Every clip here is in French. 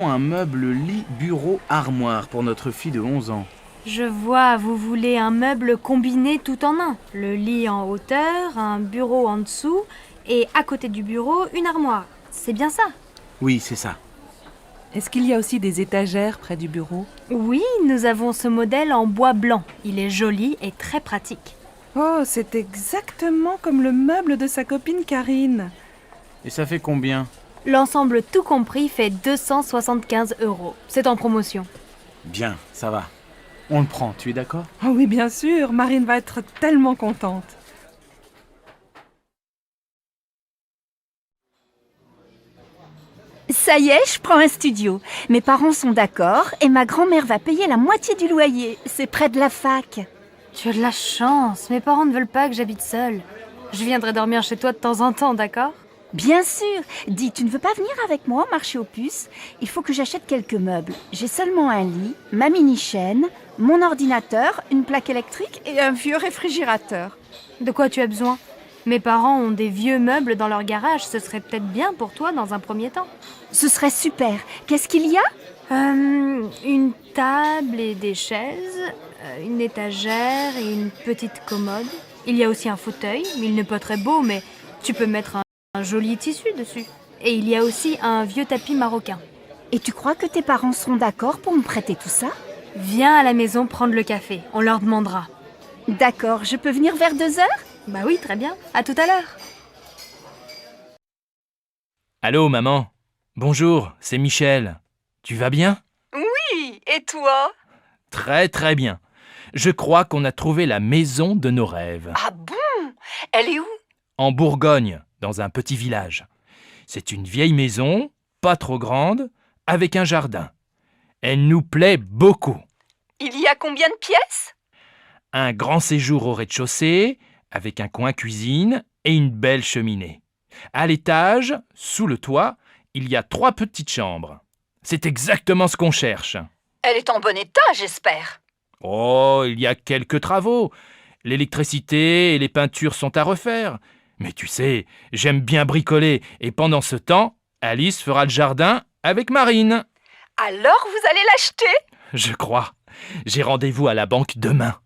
un meuble lit, bureau, armoire pour notre fille de 11 ans. Je vois, vous voulez un meuble combiné tout en un. Le lit en hauteur, un bureau en dessous et à côté du bureau, une armoire. C'est bien ça? Oui, c'est ça. Est-ce qu'il y a aussi des étagères près du bureau? Oui, nous avons ce modèle en bois blanc. Il est joli et très pratique. Oh, c'est exactement comme le meuble de sa copine Karine. Et ça fait combien? L'ensemble tout compris fait 275 €. C'est en promotion. Bien, ça va. On le prend, tu es d'accord? Oh oui, bien sûr, Marine va être tellement contente. Ça y est, je prends un studio. Mes parents sont d'accord et ma grand-mère va payer la moitié du loyer. C'est près de la fac. Tu as de la chance. Mes parents ne veulent pas que j'habite seule. Je viendrai dormir chez toi de temps en temps, d'accord? Bien sûr. Dis, tu ne veux pas venir avec moi au marché aux puces? Il faut que j'achète quelques meubles. J'ai seulement un lit, ma mini-chaîne, mon ordinateur, une plaque électrique et un vieux réfrigérateur. De quoi tu as besoin? Mes parents ont des vieux meubles dans leur garage. Ce serait peut-être bien pour toi dans un premier temps. Ce serait super. Qu'est-ce qu'il y a? Une table et des chaises, une étagère et une petite commode. Il y a aussi un fauteuil. Il n'est pas très beau, mais tu peux mettre un joli tissu dessus. Et il y a aussi un vieux tapis marocain. Et tu crois que tes parents seront d'accord pour me prêter tout ça? Viens à la maison prendre le café. On leur demandera. D'accord, je peux venir vers 2 heures? Bah oui, très bien. À tout à l'heure. Allô, maman. Bonjour, c'est Michel. Tu vas bien? Oui, et toi? Très très bien. Je crois qu'on a trouvé la maison de nos rêves. Ah bon? Elle est où? En Bourgogne, dans un petit village. C'est une vieille maison, pas trop grande, avec un jardin. Elle nous plaît beaucoup. Il y a combien de pièces? Un grand séjour au rez-de-chaussée, avec un coin cuisine et une belle cheminée. À l'étage, sous le toit, il y a 3 petites chambres. C'est exactement ce qu'on cherche. Elle est en bon état, j'espère. Oh, il y a quelques travaux. L'électricité et les peintures sont à refaire. Mais tu sais, j'aime bien bricoler et pendant ce temps, Alice fera le jardin avec Marine. Alors vous allez l'acheter? Je crois. J'ai rendez-vous à la banque demain.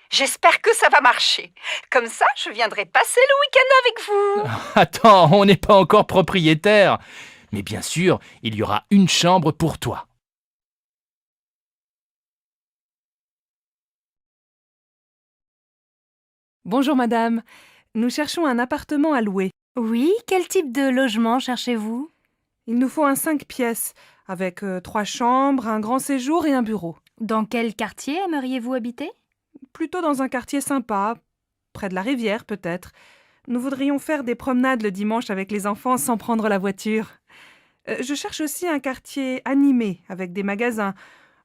J'espère que ça va marcher. Comme ça, je viendrai passer le week-end avec vous. Attends, on n'est pas encore propriétaire. Mais bien sûr, il y aura une chambre pour toi. Bonjour madame, nous cherchons un appartement à louer. Oui, quel type de logement cherchez-vous? Il nous faut un 5 pièces, avec 3 chambres, un grand séjour et un bureau. Dans quel quartier aimeriez-vous habiter? Plutôt dans un quartier sympa, près de la rivière peut-être. Nous voudrions faire des promenades le dimanche avec les enfants sans prendre la voiture. Je cherche aussi un quartier animé, avec des magasins,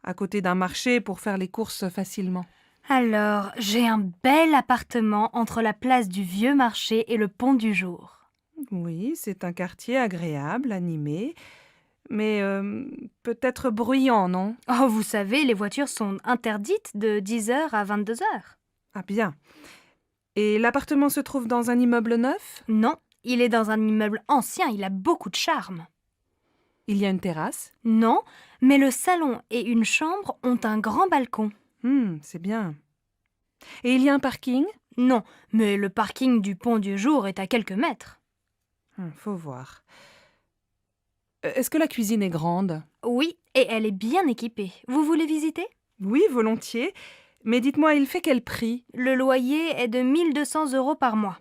à côté d'un marché pour faire les courses facilement. Alors, j'ai un bel appartement entre la place du Vieux Marché et le Pont du Jour. Oui, c'est un quartier agréable, animé, mais peut-être bruyant, non? Oh, vous savez, les voitures sont interdites de 10h à 22h. Ah bien. Et l'appartement se trouve dans un immeuble neuf? Non, il est dans un immeuble ancien, il a beaucoup de charme. Il y a une terrasse? Non, mais le salon et une chambre ont un grand balcon. C'est bien. Et il y a un parking? Non, mais le parking du Pont du Jour est à quelques mètres. Faut voir. Est-ce que la cuisine est grande? Oui, et elle est bien équipée. Vous voulez visiter? Oui, volontiers. Mais dites-moi, il fait quel prix? Le loyer est de 1200 € par mois.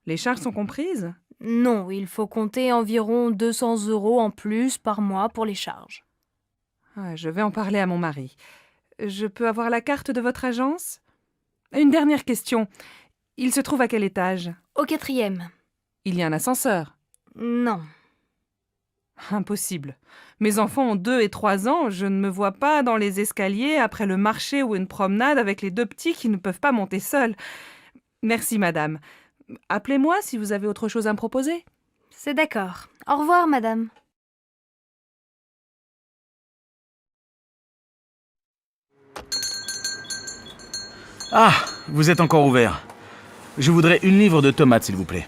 Les charges sont comprises? Non, il faut compter environ 200 € en plus par mois pour les charges. Je vais en parler à mon mari. Je peux avoir la carte de votre agence? Une dernière question. Il se trouve à quel étage? Au 4e. Il y a un ascenseur? Non. Impossible. Mes enfants ont 2 et 3 ans, je ne me vois pas dans les escaliers après le marché ou une promenade avec les 2 petits qui ne peuvent pas monter seuls. Merci madame. Appelez-moi si vous avez autre chose à me proposer. C'est d'accord. Au revoir, madame. Ah, vous êtes encore ouvert. Je voudrais 1 livre de tomates, s'il vous plaît.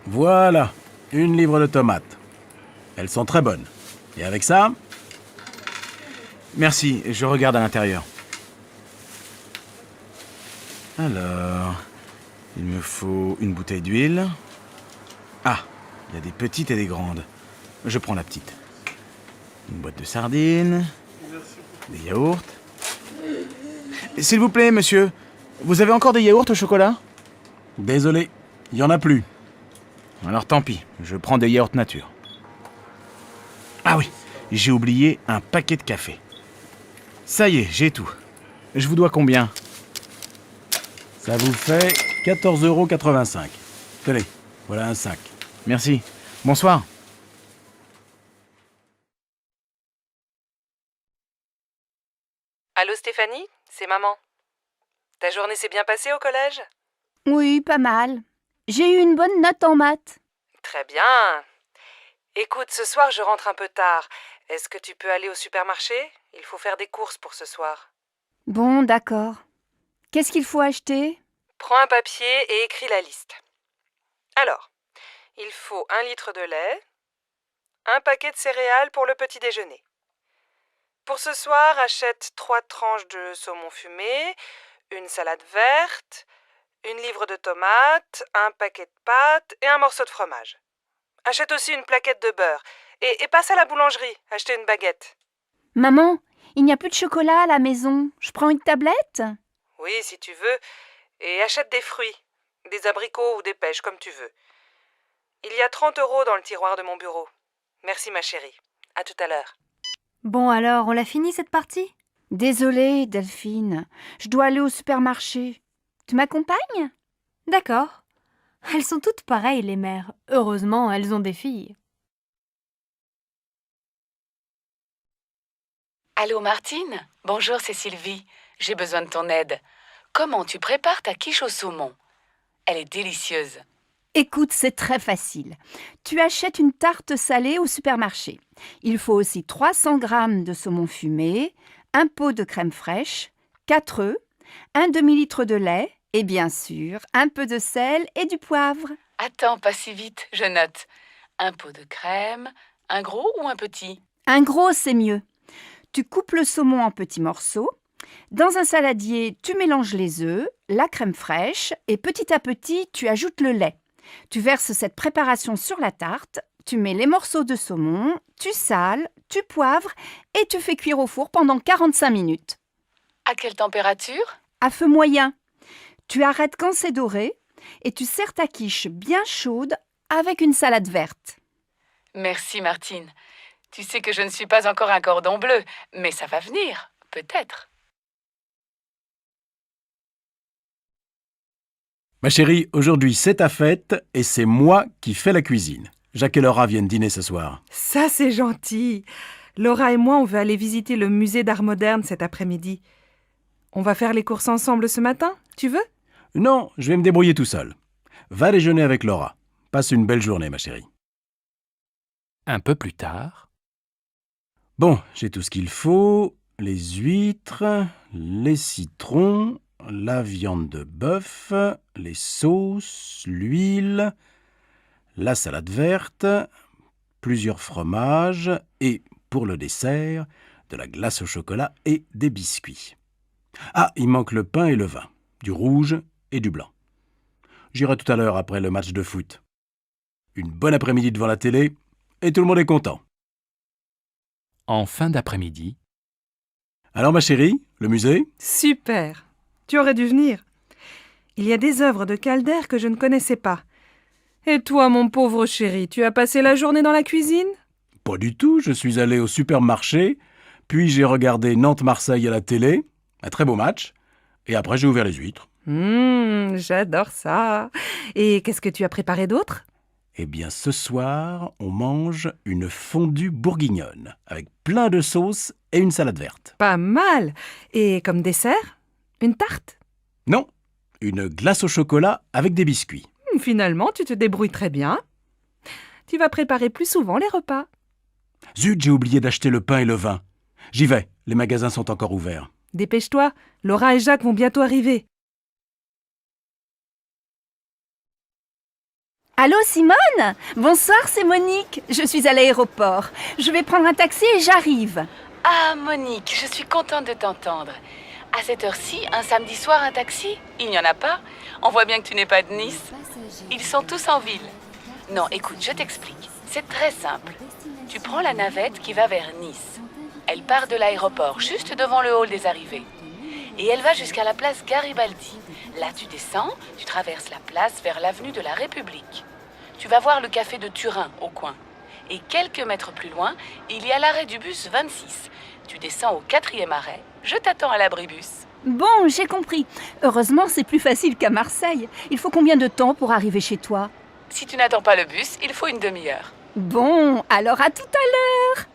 Voilà, 1 livre de tomates. Elles sont très bonnes. Et avec ça? Merci, je regarde à l'intérieur. Alors, il me faut une bouteille d'huile. Ah, il y a des petites et des grandes. Je prends la petite. Une boîte de sardines. Des yaourts. S'il vous plaît, monsieur, vous avez encore des yaourts au chocolat? Désolé, il y en a plus. Alors tant pis, je prends des yaourts nature. Ah oui, j'ai oublié un paquet de café. Ça y est, j'ai tout. Je vous dois combien? Ça vous fait 14,85 €. Tenez, voilà un sac. Merci. Bonsoir. Allô Stéphanie, c'est maman. Ta journée s'est bien passée au collège? Oui, pas mal. J'ai eu une bonne note en maths. Très bien. Écoute, ce soir je rentre un peu tard. Est-ce que tu peux aller au supermarché? Il faut faire des courses pour ce soir. Bon, d'accord. Qu'est-ce qu'il faut acheter? Prends un papier et écris la liste. Alors, il faut 1 litre de lait, un paquet de céréales pour le petit déjeuner. Pour ce soir, achète 3 tranches de saumon fumé, une salade verte, une livre de tomates, un paquet de pâtes et un morceau de fromage. Achète aussi une plaquette de beurre et passe à la boulangerie, acheter une baguette. Maman, il n'y a plus de chocolat à la maison. Je prends une tablette? Oui, si tu veux, et achète des fruits, des abricots ou des pêches, comme tu veux. Il y a 30 € dans le tiroir de mon bureau. Merci ma chérie. À tout à l'heure. Bon alors, on l'a fini cette partie? Désolée, Delphine. Je dois aller au supermarché. Tu m'accompagnes? D'accord. Elles sont toutes pareilles, les mères. Heureusement, elles ont des filles. Allô Martine? Bonjour, c'est Sylvie. J'ai besoin de ton aide. Comment tu prépares ta quiche au saumon? Elle est délicieuse. Écoute, c'est très facile. Tu achètes une tarte salée au supermarché. Il faut aussi 300 g de saumon fumé, un pot de crème fraîche, 4 œufs, un demi-litre de lait et bien sûr, un peu de sel et du poivre. Attends, pas si vite, je note. Un pot de crème, un gros ou un petit? Un gros, c'est mieux. Tu coupes le saumon en petits morceaux. Dans un saladier, tu mélanges les œufs, la crème fraîche et petit à petit, tu ajoutes le lait. Tu verses cette préparation sur la tarte, tu mets les morceaux de saumon, tu sales, tu poivres et tu fais cuire au four pendant 45 minutes. À quelle température? À feu moyen. Tu arrêtes quand c'est doré et tu sers ta quiche bien chaude avec une salade verte. Merci Martine. Tu sais que je ne suis pas encore un cordon bleu, mais ça va venir, peut-être. Ma chérie, aujourd'hui c'est ta fête et c'est moi qui fais la cuisine. Jacques et Laura viennent dîner ce soir. Ça, c'est gentil. Laura et moi, on veut aller visiter le musée d'art moderne cet après-midi. On va faire les courses ensemble ce matin, tu veux? Non, je vais me débrouiller tout seul. Va déjeuner avec Laura. Passe une belle journée, ma chérie. Un peu plus tard, Bon, j'ai tout ce qu'il faut. Les huîtres, les citrons, la viande de bœuf, les sauces, l'huile, la salade verte, plusieurs fromages et, pour le dessert, de la glace au chocolat et des biscuits. Ah, il manque le pain et le vin, du rouge et du blanc. J'irai tout à l'heure après le match de foot. Une bonne après-midi devant la télé et tout le monde est content. en fin d'après-midi, Alors ma chérie, le musée? Super. Tu aurais dû venir. Il y a des œuvres de Calder que je ne connaissais pas. Et toi, mon pauvre chéri, tu as passé la journée dans la cuisine? Pas du tout, je suis allé au supermarché, puis j'ai regardé Nantes-Marseille à la télé, un très beau match, et après j'ai ouvert les huîtres. J'adore ça. Et qu'est-ce que tu as préparé d'autre? Eh bien ce soir, on mange une fondue bourguignonne, avec plein de sauces et une salade verte. Pas mal. Et comme dessert? Une tarte? Non, une glace au chocolat avec des biscuits. Finalement, tu te débrouilles très bien. Tu vas préparer plus souvent les repas. Zut, j'ai oublié d'acheter le pain et le vin. J'y vais, les magasins sont encore ouverts. Dépêche-toi, Laura et Jacques vont bientôt arriver. Allô Simone? Bonsoir, c'est Monique. Je suis à l'aéroport. Je vais prendre un taxi et j'arrive. Ah, Monique, je suis contente de t'entendre. À cette heure-ci, un samedi soir, un taxi? Il n'y en a pas. On voit bien que tu n'es pas de Nice. Ils sont tous en ville. Non, écoute, je t'explique. C'est très simple. Tu prends la navette qui va vers Nice. Elle part de l'aéroport, juste devant le hall des arrivées. Et elle va jusqu'à la place Garibaldi. Là, tu descends, tu traverses la place vers l'avenue de la République. Tu vas voir le café de Turin, au coin. Et quelques mètres plus loin, il y a l'arrêt du bus 26. Tu descends au 4e arrêt. Je t'attends à l'abribus. Bon, j'ai compris. Heureusement, c'est plus facile qu'à Marseille. Il faut combien de temps pour arriver chez toi? Si tu n'attends pas le bus, il faut une demi-heure. Bon, alors à tout à l'heure.